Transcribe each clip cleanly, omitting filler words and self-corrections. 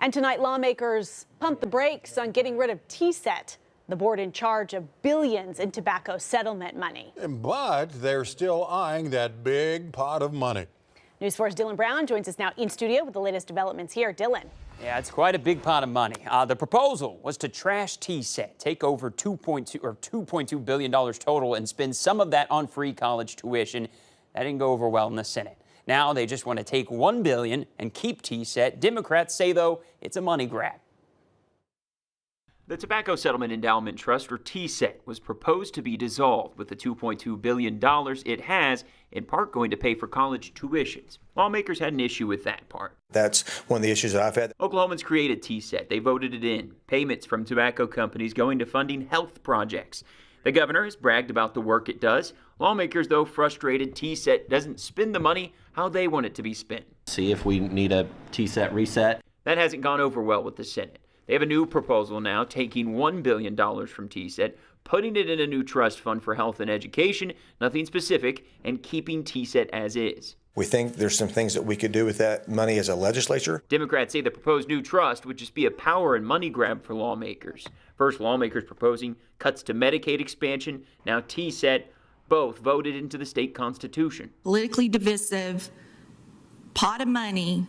And tonight, lawmakers pumped the brakes on getting rid of TSET, the board in charge of billions in tobacco settlement money. But they're still eyeing that big pot of money. News 4's Dylan Brown joins us now in studio with the latest developments here. Dylan. Yeah, it's quite a big pot of money. The proposal was to trash TSET, take over $2.2 billion total, and spend some of that on free college tuition. That didn't go over well in the Senate. Now they just want to take $1 billion and keep TSET. Democrats say, though, it's a money grab. The Tobacco Settlement Endowment Trust, or TSET, was proposed to be dissolved, with the $2.2 billion it has, in part going to pay for college tuitions. Lawmakers had an issue with that part. That's one of the issues that I've had. Oklahomans created TSET. They voted it in. Payments from tobacco companies going to funding health projects. The governor has bragged about the work it does. Lawmakers, though, frustrated TSET doesn't spend the money how they want it to be spent. See if we need a TSET reset. That hasn't gone over well with the Senate. They have a new proposal now, taking $1 billion from TSET, putting it in a new trust fund for health and education, nothing specific, and keeping TSET as is. We think there's some things that we could do with that money as a legislature. Democrats say the proposed new trust would just be a power and money grab for lawmakers. First, lawmakers proposing cuts to Medicaid expansion, now TSET, both voted into the state constitution. Politically divisive pot of money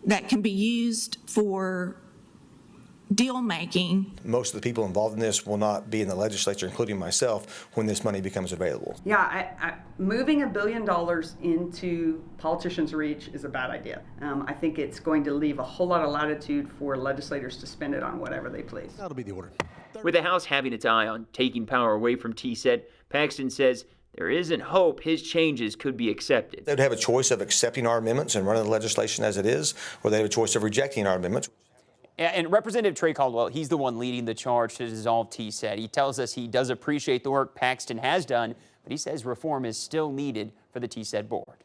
that can be used for deal making. Most of the people involved in this will not be in the legislature, including myself, when this money becomes available. Yeah, moving $1 billion into politicians' reach is a bad idea. I think it's going to leave a whole lot of latitude for legislators to spend it on whatever they please. That'll be the order. With the House having its eye on taking power away from TSET, Paxton says there isn't hope his changes could be accepted. They'd have a choice of accepting our amendments and running the legislation as it is, or they have a choice of rejecting our amendments. And Representative Trey Caldwell, he's the one leading the charge to dissolve TSET. He tells us he does appreciate the work Paxton has done, but he says reform is still needed for the TSET board.